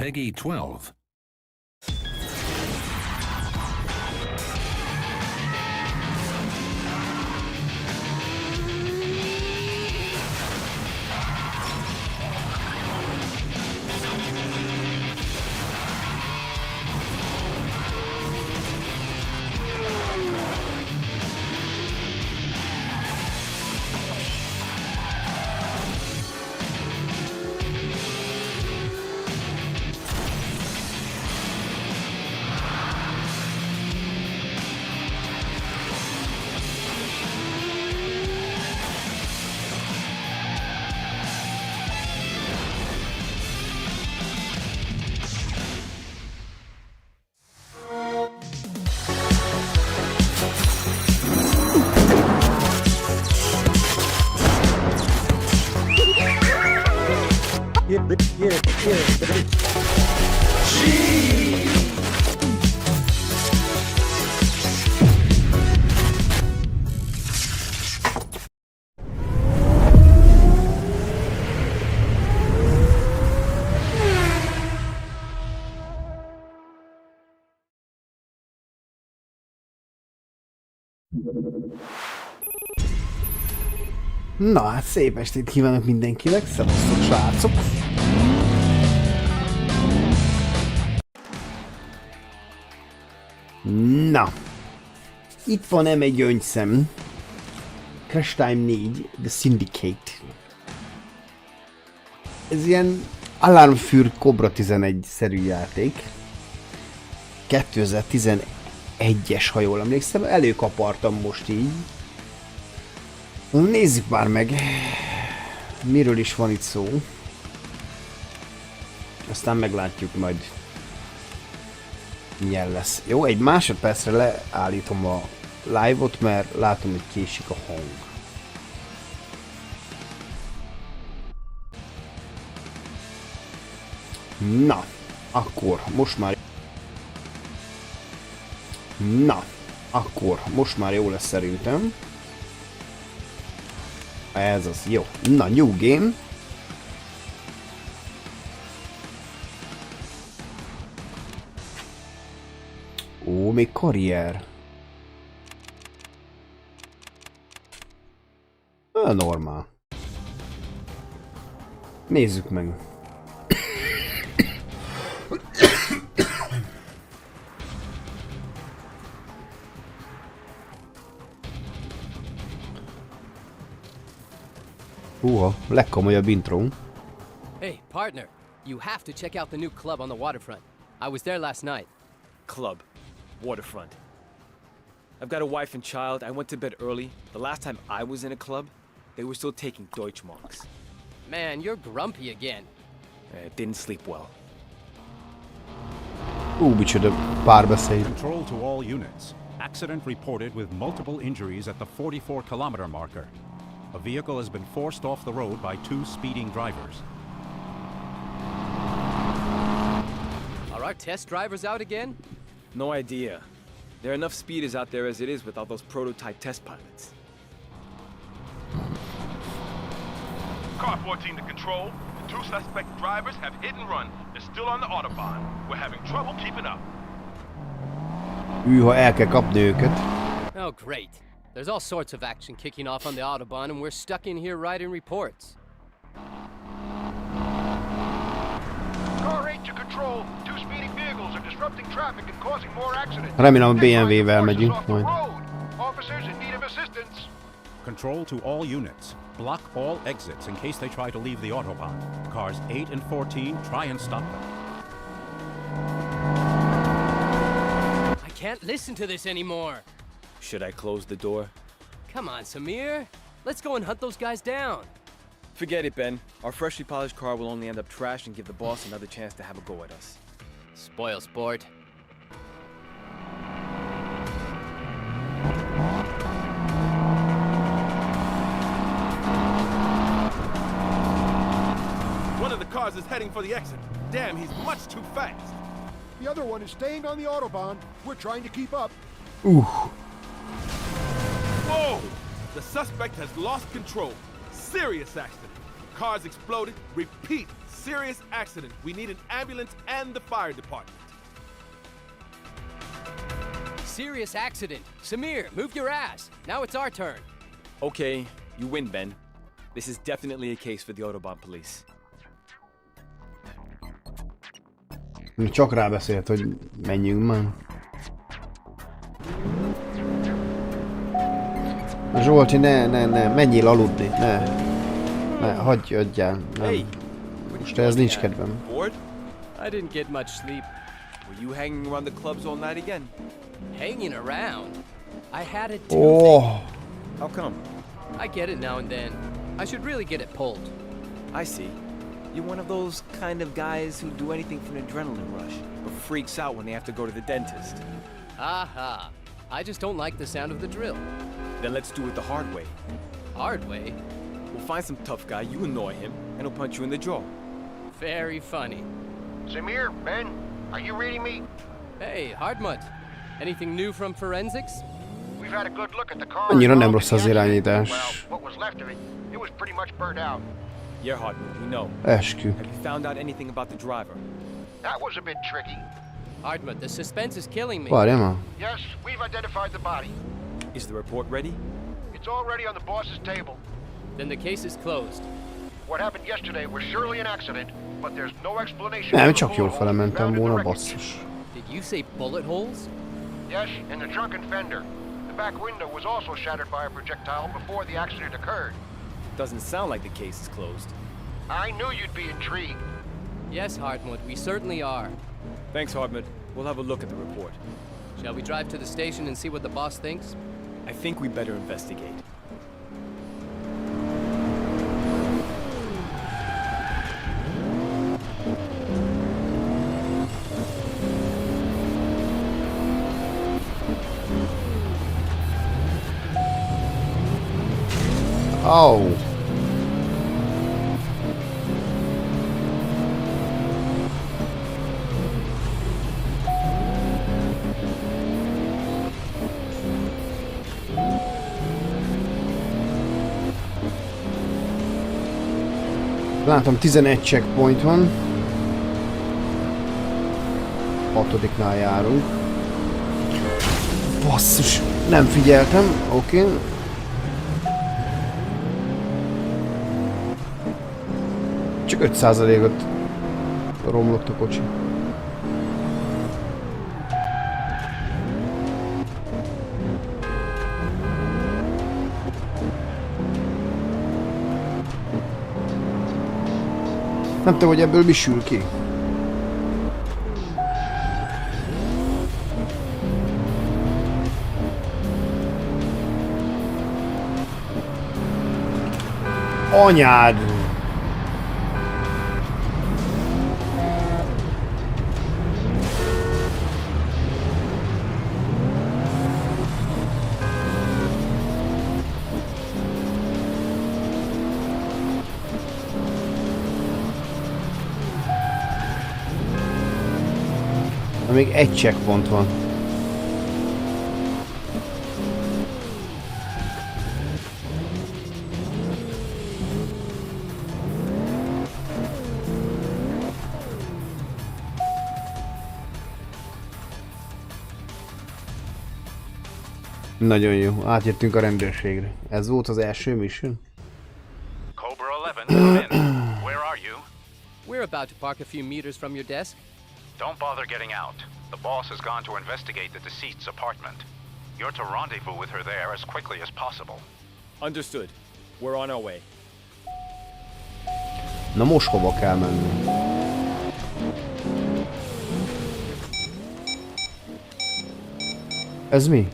Peggy 12. Na hát szép estét kívánok mindenkinek, szevasztok srácok! Na, itt van egy gyöngyszem, Crash Time 4, The Syndicate. Ez ilyen alarmfűr Cobra 11-szerű játék. 2011-es, ha jól emlékszem, előkapartam most így. Nézzük már meg, miről is van itt szó. Aztán meglátjuk majd, milyen lesz. Jó, egy másodpercre leállítom a live-ot, mert látom, hogy késik a hang. Na, akkor most már jó lesz szerintem. Ez az, jó. Na, new game. Ó, még karrier. Normál. Nézzük meg. Húha, legkomolyabb intro. Hey, partner, you have to check out the new club on the waterfront. I was there last night. Club. Waterfront. I've got a wife and child. I went to bed early. The last time I was in a club, they were still taking Deutschmarks. Man, you're grumpy again. I didn't sleep well. Micsoda párbeszéd. Control to all units. Accident reported with multiple injuries at the 44-kilometer marker. A vehicle has been forced off the road by two speeding drivers. Are our test drivers out again? No idea. There are enough speeders out there as it is without those prototype test pilots. Car 14 to control. The two suspect drivers have hit and run. They're still on the autobahn. We're having trouble keeping up. Ha el kell kapni őket. Oh, great. There's all sorts of action kicking off on the Autobahn, and we're stuck in here writing reports. Car 8 to control. Two speeding vehicles are disrupting traffic and causing more accidents. Remélem a BMW-vel megyünk majd. Officers in need of assistance. Control to all units. Block all exits in case they try to leave the Autobahn. Cars 8 and 14, try and stop them. I can't listen to this anymore. Should I close the door? Come on, Samir. Let's go and hunt those guys down. Forget it, Ben. Our freshly polished car will only end up trash and give the boss another chance to have a go at us. Spoil sport. One of the cars is heading for the exit. Damn, he's much too fast. The other one is staying on the Autobahn. We're trying to keep up. Whoa! The suspect has lost control. Serious accident. Cars exploded. Repeat, serious accident. We need an ambulance and the fire department. Serious accident. Samir, move your ass. Now it's our turn. Okay, you win, Ben. This is definitely a case for the Autobahn police. Csak rábeszélt, hogy menjünk már. Zsolti, ne, menjél aludni, ne, hagyjál, nem. Most ez nincs kedvem. Bored? I didn't get much sleep. Were you hanging around the clubs all night again? Hanging around. I had a toothache. Oh, How come? I get it now and then. I should really get it pulled. I see. You're one of those kind of guys who do anything for an adrenaline rush, or freaks out when they have to go to the dentist. Aha. I just don't like the sound of the drill. Then let's do it the hard way. Hard way? We'll find some tough guy, you annoy him, and he'll punch you in the jaw. Very funny. Samir, Ben, are you reading me? Hey, Hardmutt. Anything new from forensics? We've had a good look at the car. annyira nem rossz az irányítás. Well, what was left of it, it was pretty much burned out. Yeah, Hardman, we know. Eskü. Have you found out anything about the driver? That was a bit tricky. Hardmutt, the suspense is killing me. Várjál már. Yes, we've identified the body. Is the report ready? It's already on the boss's table. Then the case is closed. What happened yesterday was surely an accident, but there's no explanation. Nem, for the csak jól bullet holes felementem found in volna, the wreckage. basszus. Did you say bullet holes? Yes, in the trunk and fender. The back window was also shattered by a projectile before the accident occurred. Doesn't sound like the case is closed. I knew you'd be intrigued. Yes, Hardmutt, we certainly are. Thanks, Hardman. We'll have a look at the report. Shall we drive to the station and see what the boss thinks? I think we better investigate. Oh. Látom, 11 checkpoint van. 6-nál járunk. Basszus, nem figyeltem, oké. Csak 5%-ot romlott a kocsi. Nem tudom, hogy ebből mi sül ki. Anyád! Még egy checkpoint van. Nagyon jó, átjöttünk a rendőrségre. Ez volt az első mission? Cobra 11, come in. Where are you? We're about to park a few meters from your desk. Don't bother getting out. The boss has gone to investigate the deceased's apartment. You're to rendezvous with her there as quickly as possible. Understood. We're on our way. Na most hova kell menni? Ez mi?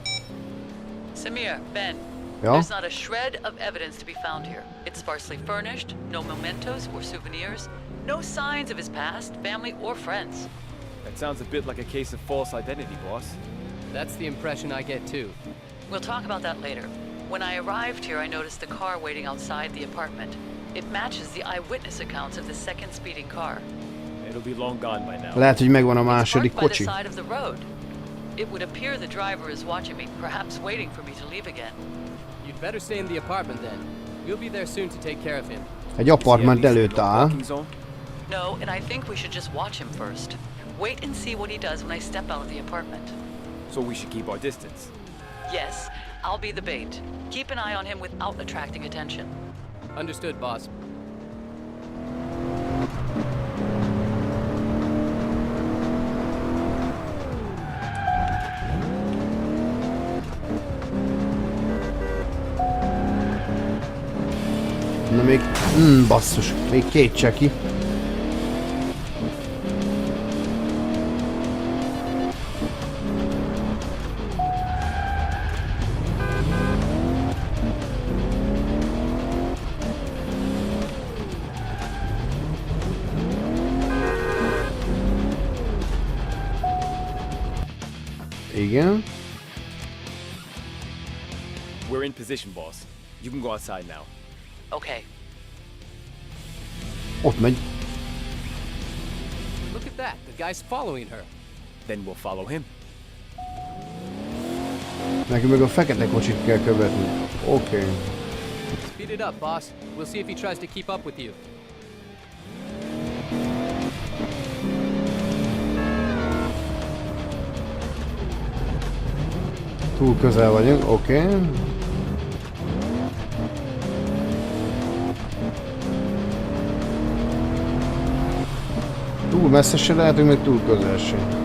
Samir, Ben, Ja? there's not a shred of evidence to be found here. It's sparsely furnished, no mementos or souvenirs, no signs of his past, family, or friends. That sounds a bit like a case of false identity, boss. That's the impression I get too. We'll talk about that later. When I arrived here, I noticed the car waiting outside the apartment. It matches the eyewitness accounts of the second speeding car. It'll be long gone by now. Lehet, hogy megvan a It's második parked by the kocsi. side of the road. It would appear the driver is watching me, perhaps waiting for me to leave again. You'd better stay in the apartment then. We'll be there soon to take care of him. Egy apartment előtt áll. No, and I think we should just watch him first. Wait and see what he does when I step out of the apartment. So we should keep our distance. Yes, I'll be the bait. Keep an eye on him without attracting attention. Understood, boss. Na még... basszus. Még 2 cseki. Igen. We're in position, boss. You can go outside now. Okay. Ott megy. Look at that. The guy's following her. Then we'll follow him. Nekünk meg a fekete kocsit kell követni. Oké. Speed it up, boss. We'll see if he tries to keep up with you. Túl közel vagyunk, oké. Túl messze se lehetünk, meg túl közel se.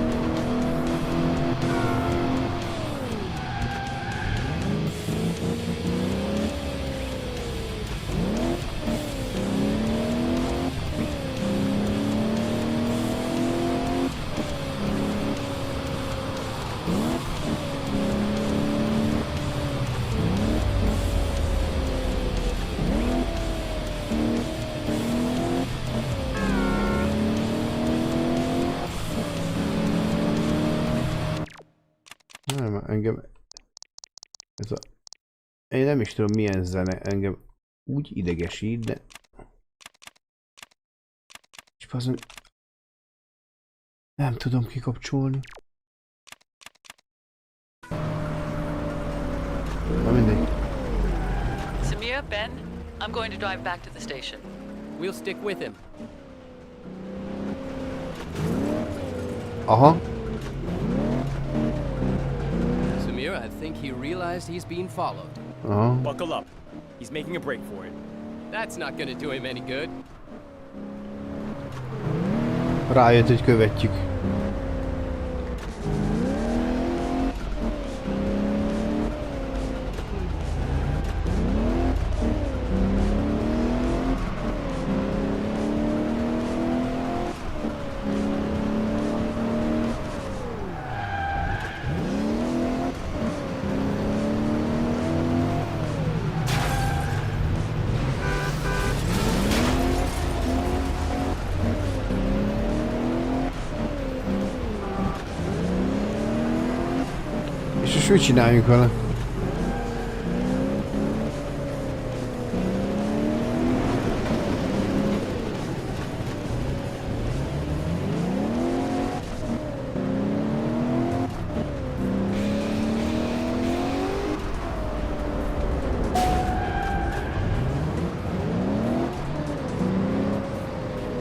Nem, engem... Ez a... Én nem is tudom milyen zene, engem úgy idegesít, de... És azon... Nem tudom kikapcsolni. Na mindegy. Samir, Ben, I'm going to drive back to the station. We'll stick with him. Aha. I think he realized he's being followed. Buckle up. He's making a break for it. That's not gonna do him any good. Rájött, hogy követjük. És mit csináljunk vele?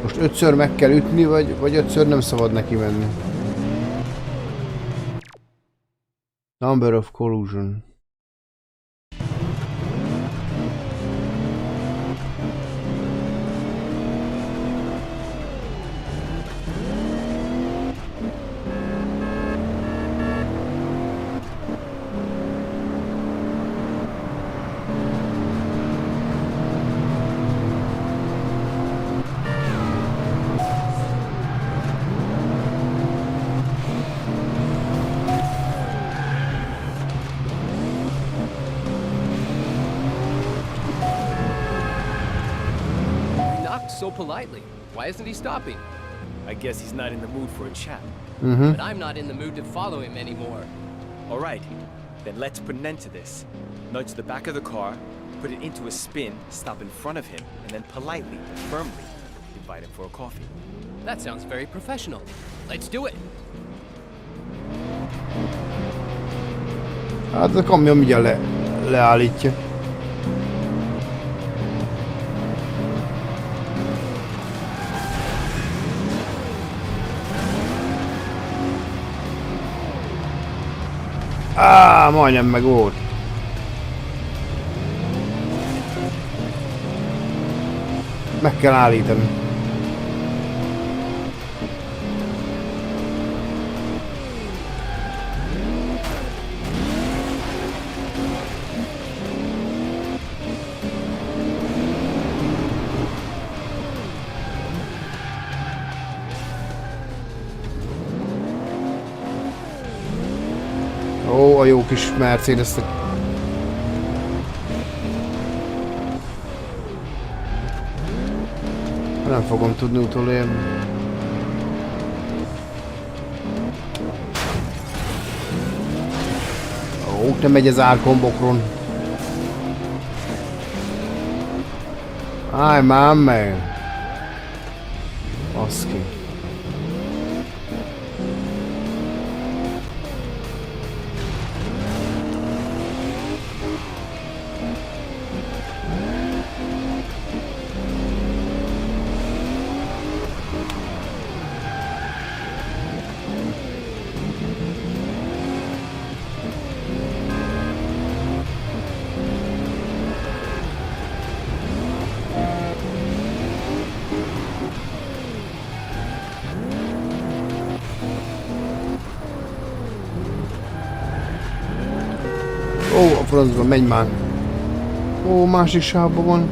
Most 5-ször meg kell ütni, vagy 5-ször nem szabad neki menni? Number of collusion. So politely. Why isn't he stopping? I guess he's not in the mood for a chat. But I'm not in the mood to follow him anymore. All right, then let's put an end to this. Nudge the back of the car, put it into a spin, stop in front of him, and then politely, firmly, invite him for a coffee. That sounds very professional. Let's do it. Hát a kamion mindjárt leállítja. Majdnem meg volt. Meg kell állítani. Ó, a jó kis Mercedes-nek. Nem fogom tudni utolérni. Ó, nem megy az árkombokron. Állj már meg! Baszki. Ó, a francban, menj már! Ó, másik sávban van!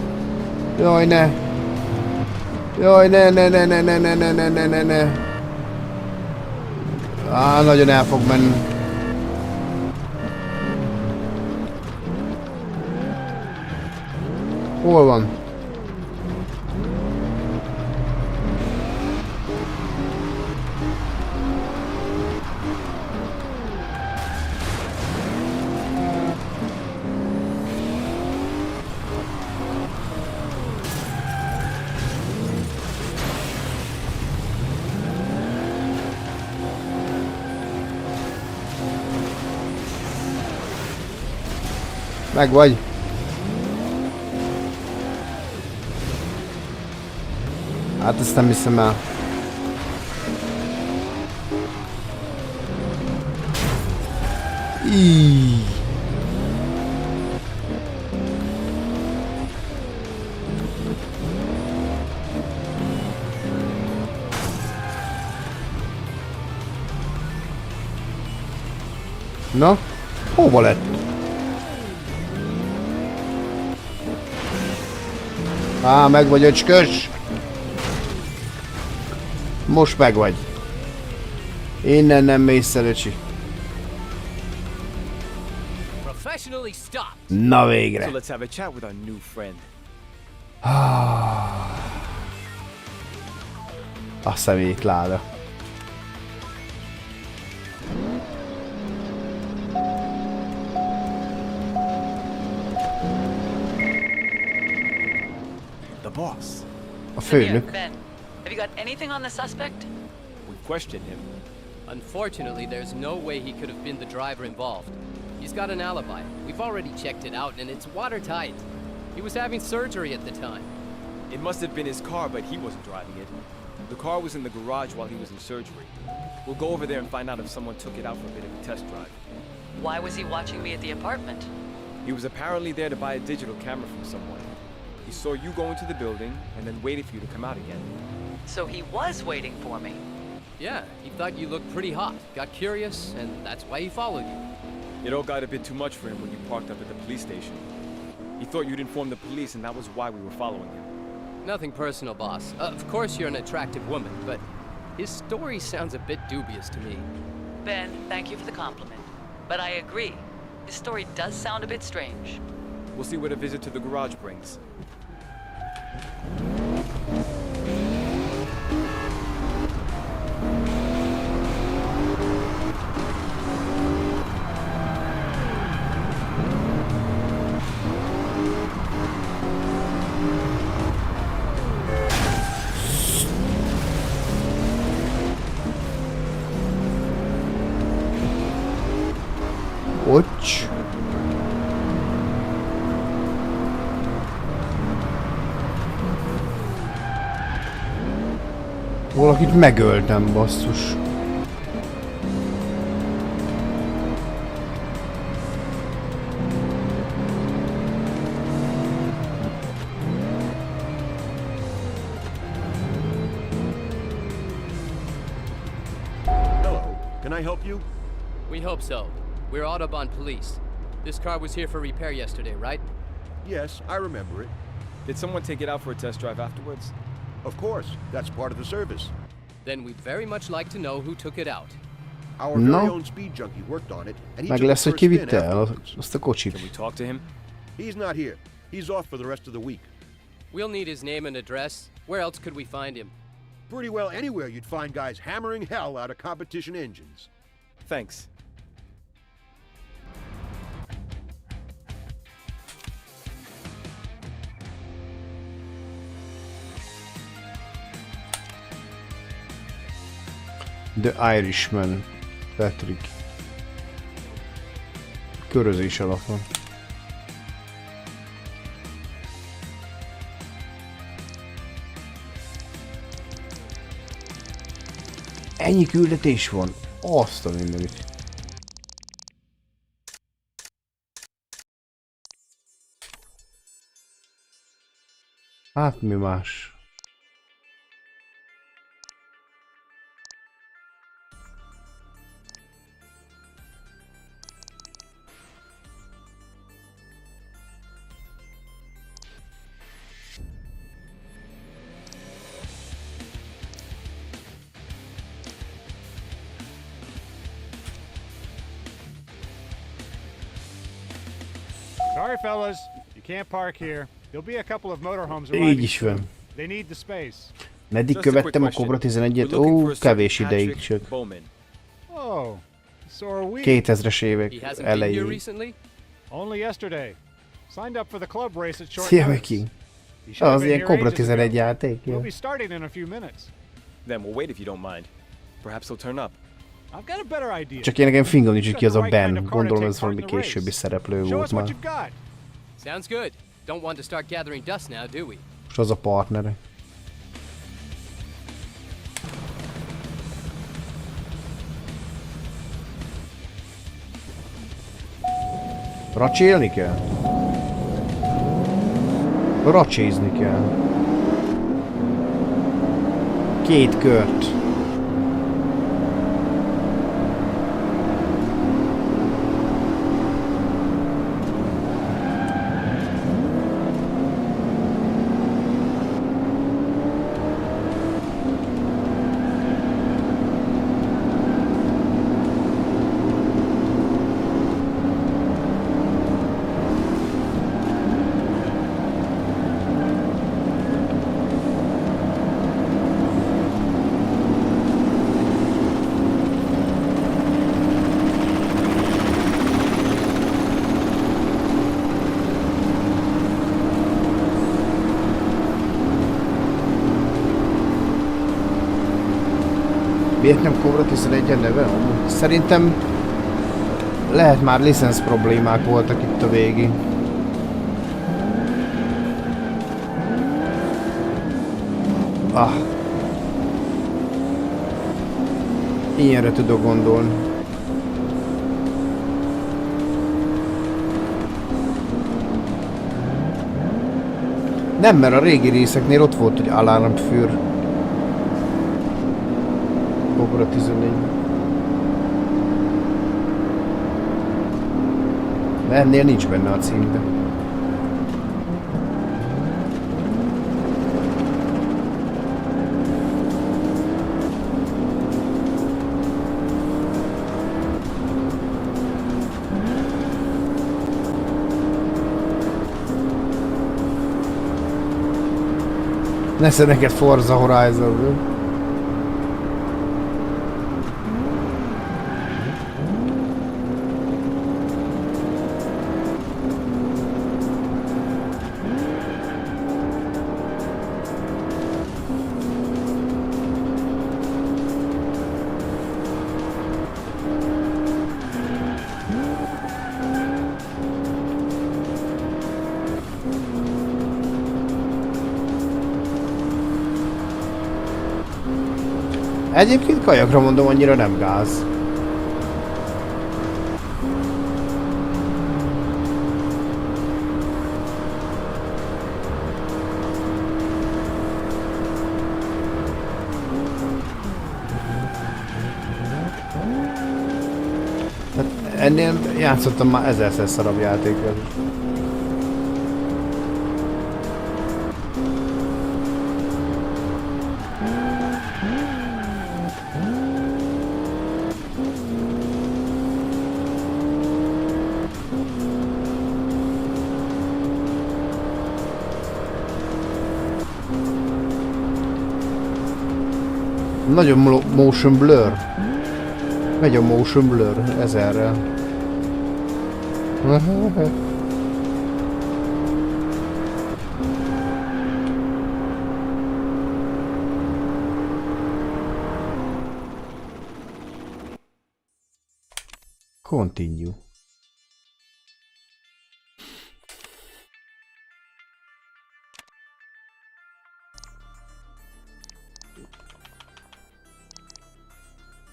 Jaj, ne! Jaj, ne! Nagyon el fog menni. Hol van? Meg vagy. Hát ezt nem hiszem el. Íííí. Na, hova lett? Meg vagy, öcskös! Most meg vagy. Innen nem mész el, öcsi. Na végre. So let's have a chat with our new friend. A szemétláda. Boss. A főnök. Ben, have you got anything on the suspect? We questioned him. Unfortunately, there's no way he could have been the driver involved. He's got an alibi. We've already checked it out, and it's watertight. He was having surgery at the time. It must have been his car, but he wasn't driving it. The car was in the garage while he was in surgery. We'll go over there and find out if someone took it out for a bit of a test drive. Why was he watching me at the apartment? He was apparently there to buy a digital camera from someone. He saw you go into the building and then waited for you to come out again. So he was waiting for me. Yeah, he thought you looked pretty hot, got curious, and that's why he followed you. It all got a bit too much for him when you parked up at the police station. He thought you'd inform the police, and that was why we were following him. Nothing personal, boss. Of course you're an attractive woman, but his story sounds a bit dubious to me. Ben, thank you for the compliment. But I agree. His story does sound a bit strange. We'll see what a visit to the garage brings. Ocs. Valakit megöltem, basszus. Can I help you? We hope so. We're Autobahn police. This car was here for repair yesterday, right? Yes, I remember it. Did someone take it out for a test drive afterwards? Of course, that's part of the service. Then we'd very much like to know who took it out. Our very own speed junkie worked on it, and he Meg took lesz, the hogy first spin kivitte el afterwards. azt a kocsit. Can we talk to him? He's not here. He's off for the rest of the week. We'll need his name and address. Where else could we find him? Pretty well anywhere you'd find guys hammering hell out of competition engines. Thanks. The Irishman. Patrick. Körözés alatt van. Ennyi küldetés van? Azt a mindenit. Hát mi más? Sorry, fellas, you can't park here. There'll be a couple of motorhomes Így arriving is van. soon. They need the space. Meddig követtem a Cobra 11-et? Ó, kevés ideig csak. Oh, so are we. 2000-es He évek hasn't been here elején. recently? Only yesterday. Signed up for the club race at short Szia, notice. Miki. He should have Az been ilyen here Cobra ages 11 ago. játék, We'll jó. be starting in a few minutes. Then we'll wait if you don't mind. Perhaps he'll turn up. I've got a better idea. Csak én nekem fingom nincs, hogy ki az a Ben. Gondolom ez valami későbbi szereplő Show volt us what már. you've got. Sounds good. Don't want to start gathering dust now, do we? Most az a partnere. Racsélni kell? Racsézni kell. 2 kört. Miért nem Cobra 11 a neve? Szerintem lehet már licensz problémák voltak itt a végén. Ah. Ilyenre tudok gondolni. Nem, mert a régi részeknél ott volt, hogy alarmfűr. Cobra 14. De ennél nincs benne a címben. Nesze neked Forza Horizon. Egyébként kajakra mondom, annyira nem gáz. Ennél játszottam már ezerszer szarabb játékot. Nagyon motion blur. Megy a motion blur ezerrel. Continue.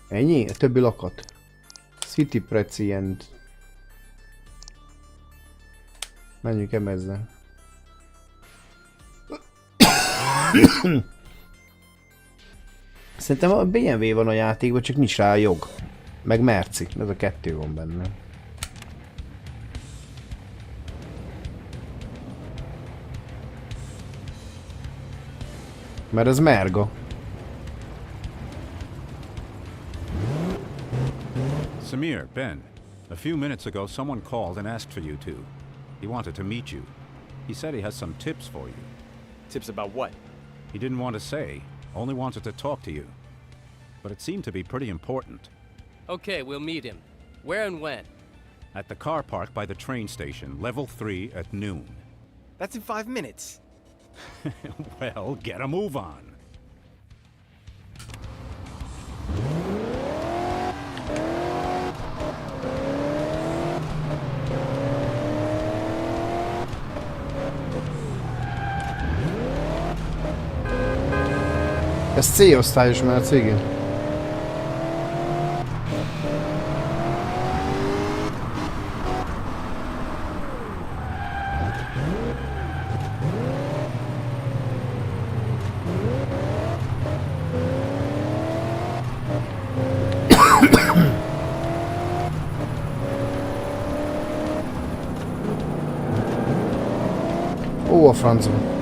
Ennyi? A többi lakat. City Precient. Menjünk ezzel. Szerintem a BMW van a játékban, csak nincs rá a jog. Meg merci. Ez a kettő van benne. Mert ez merga. Samir, Ben, a few minutes ago someone called and asked for you two. He wanted to meet you. He said he has some tips for you. Tips about what? He didn't want to say, only wanted to talk to you. But it seemed to be pretty important. Okay, we'll meet him. Where and when? At the car park by the train station, level 3 at noon. That's in 5 minutes. Well, get a move on. Ez C-osztályos mert igen. Ó, a francba.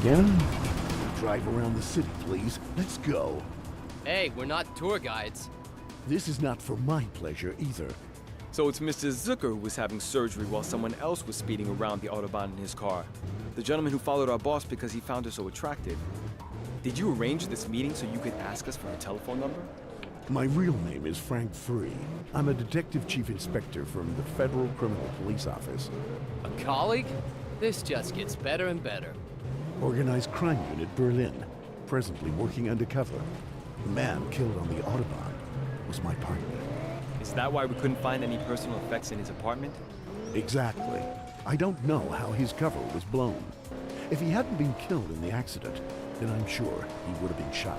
Igen. Drive around the city, please. Let's go. Hey, we're not tour guides. This is not for my pleasure either. So it's Mr. Zucker who was having surgery while someone else was speeding around the Autobahn in his car. The gentleman who followed our boss because he found her so attractive. Did you arrange this meeting so you could ask us for her telephone number? My real name is Frank Free. I'm a detective chief inspector from the Federal Criminal Police Office. A colleague? This just gets better and better. Organized crime unit Berlin. Presently working undercover. The man killed on the Autobahn was my partner. Is that why we couldn't find any personal effects in his apartment? Exactly. I don't know how his cover was blown. If he hadn't been killed in the accident, then I'm sure he would have been shot.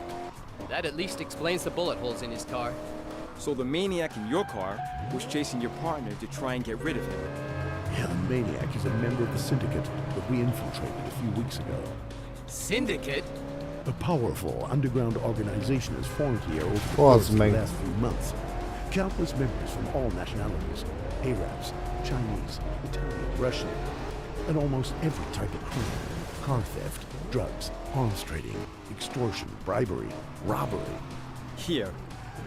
That at least explains the bullet holes in his car. So the maniac in your car was chasing your partner to try and get rid of him. Yeah, the maniac is a member of the Syndicate that we infiltrated a few weeks ago. Syndicate? A powerful underground organization has formed here over the Was course of the mate. last few months. Countless members from all nationalities, Arabs, Chinese, Italian, Russian, and almost every type of crime. Car theft, drugs, arms trading, extortion, bribery, robbery. Here,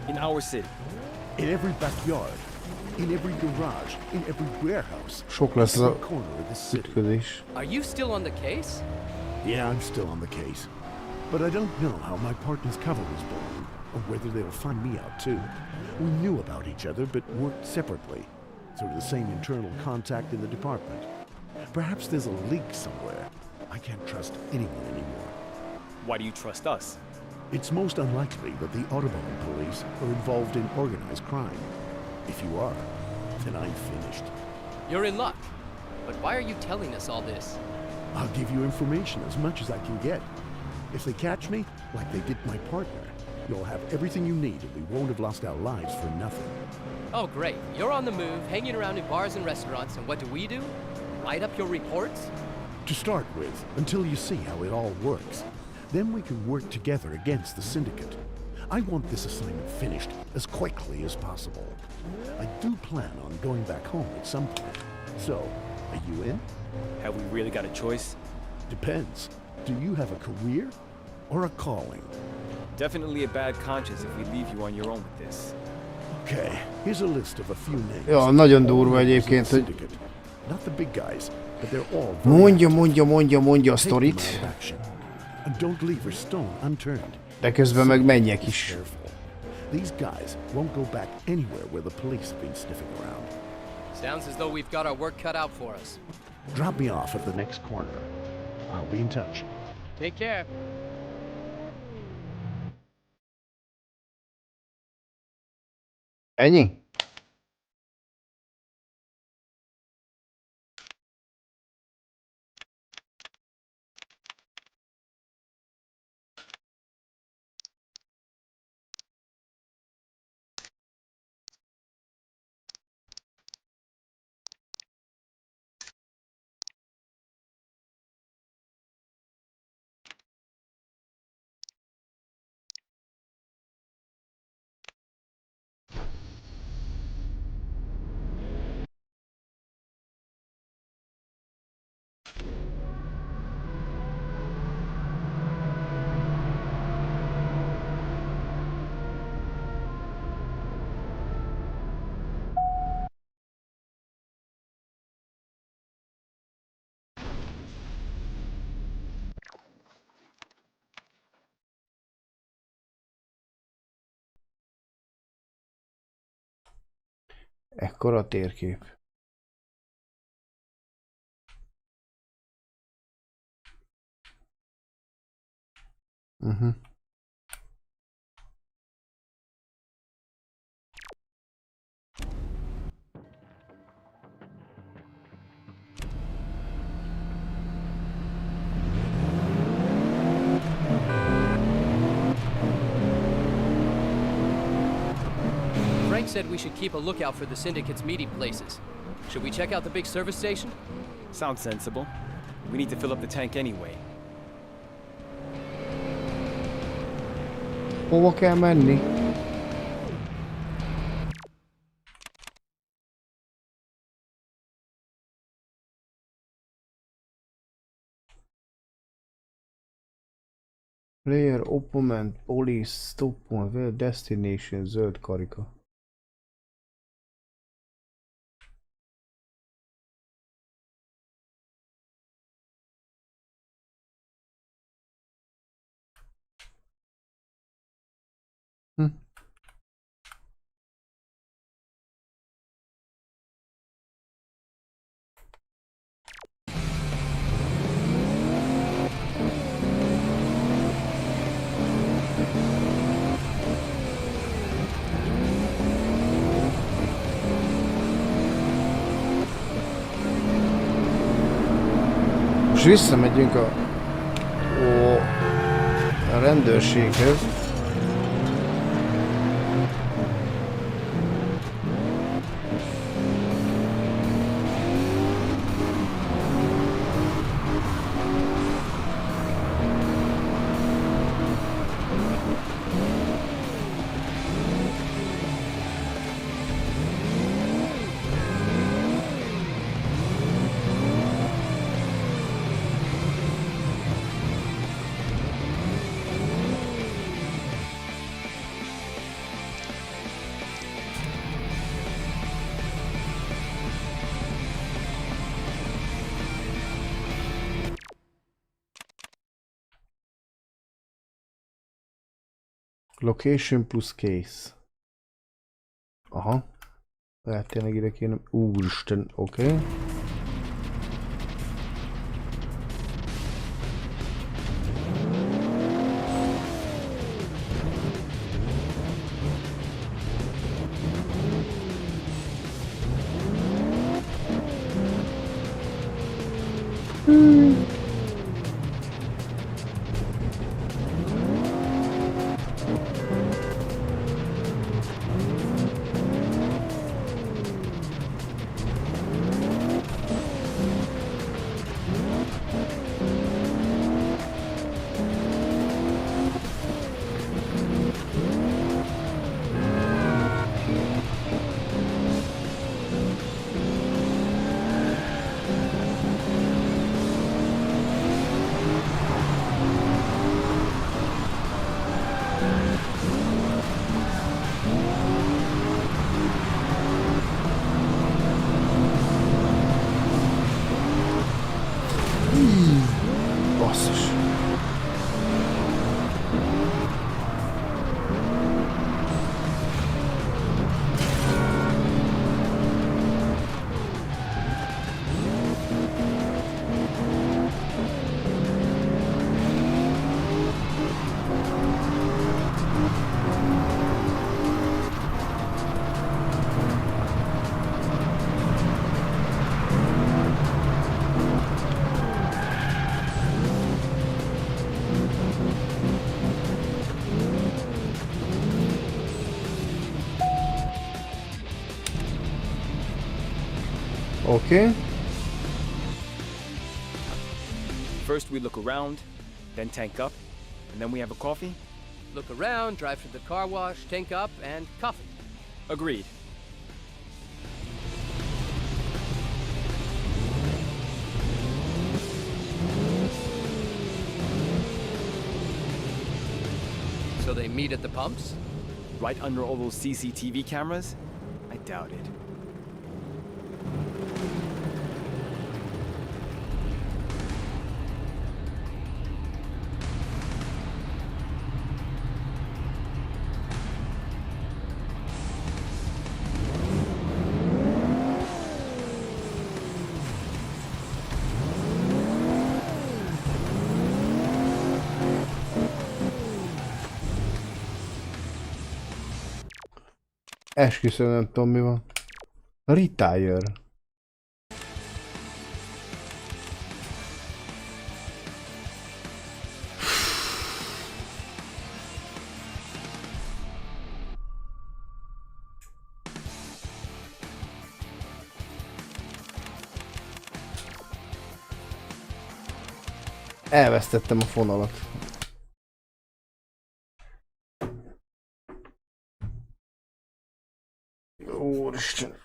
in our city. In every backyard, in every garage, in every warehouse, Sok lesz ez every a corner of the city. ütközés. Are you still on the case? Yeah, I'm still on the case. But I don't know how my partner's cover was blown, or whether they'll find me out too. We knew about each other, but worked separately. Sort of the same internal contact in the department. Perhaps there's a leak somewhere. I can't trust anyone anymore. Why do you trust us? It's most unlikely that the Autobahn police are involved in organized crime. If you are, then I'm finished. You're in luck. But why are you telling us all this? I'll give you information as much as I can get. If they catch me, like they did my partner, you'll have everything you need and we won't have lost our lives for nothing. Oh, great. You're on the move, hanging around in bars and restaurants, and what do? Write up your reports? To start with, until you see how it all works. Then we can work together against the Syndicate. I want this assignment finished as quickly as possible. I do plan on going back home at some point. So, are you in? Have we really got a choice? Depends. Do you have a career or a calling? Definitely a bad conscience if we leave you on your own with this. Okay, here's a list of a few names. Ja, nagyon All durva members of egyébként, the hogy Syndicate. Not the big guys, but they're all very mondja a Take them sztorit, out of action. And don't leave a stone unturned. de közben meg menjek Be is. careful. These guys won't go back anywhere where the police have been sniffing around. Sounds as though we've got our work cut out for us. Drop me off at the next corner. I'll be in touch. Take care. Ennyi? Ekkora térkép. Frank said we should keep a lookout for the Syndicate's meeting places. Should we check out the big service station? Sounds sensible. We need to fill up the tank anyway. Hova kell menni? Player, opponent, police, stop point, where destination, zöld karika. visszamegyünk a rendőrséghez. Location plus case. Aha. Lehet tényleg ide kéne... Úristen, oké. Basszus. Okay. First we look around, then tank up, and then we have a coffee? Look around, drive to the car wash, tank up, and coffee. Agreed. So they meet at the pumps? Right under all those CCTV cameras? I doubt it. Esküszöm, nem tudom mi van. Retire. Elvesztettem a fonalat. Úristen.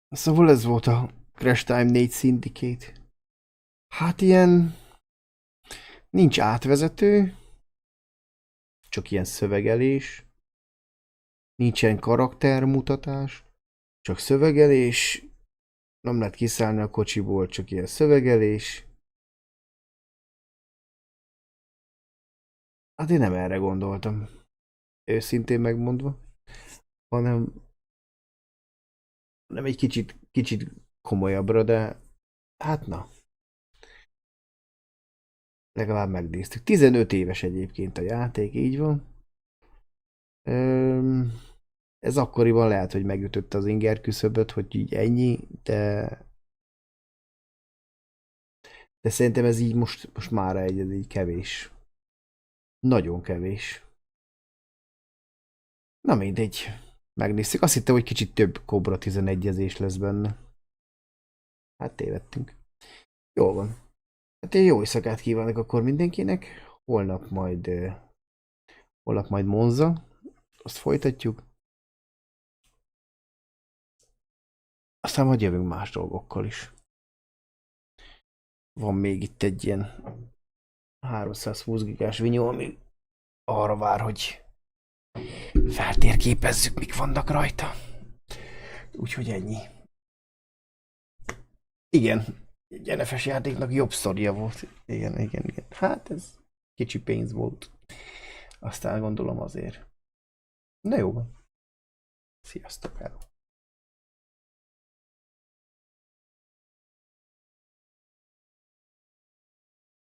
Szóval ez volt a Crash Time 4 Syndicate. Hát ilyen... Nincs átvezető. Csak ilyen szövegelés. Nincsen karaktermutatás. Csak szövegelés. Nem lehet kiszállni a kocsiból, csak ilyen szövegelés. Hát én nem erre gondoltam. Őszintén megmondva. Hanem egy kicsit komolyabbra, de hát na. Legalább megnéztük. 15 éves egyébként a játék, így van. Ez akkoriban lehet, hogy megütötte az inger küszöböt, hogy így ennyi, de szerintem ez így most mára egy kevés. Nagyon kevés. Na mindegy. Megnézzük. Azt hittem, hogy kicsit több Cobra 11-ezés lesz benne. Hát tévedtünk. Jól van. Hát én jó éjszakát kívánok akkor mindenkinek. Holnap majd Monza. Azt folytatjuk. Aztán majd jövünk más dolgokkal is. Van még itt egy ilyen 320 gigás vinyó, ami arra vár, hogy feltérképezzük, mik vannak rajta. Úgyhogy ennyi. Igen, egy NFS játéknak jobb sztoria volt. Igen. Hát ez kicsi pénz volt. Aztán gondolom azért. Na jó van. Sziasztok, hello.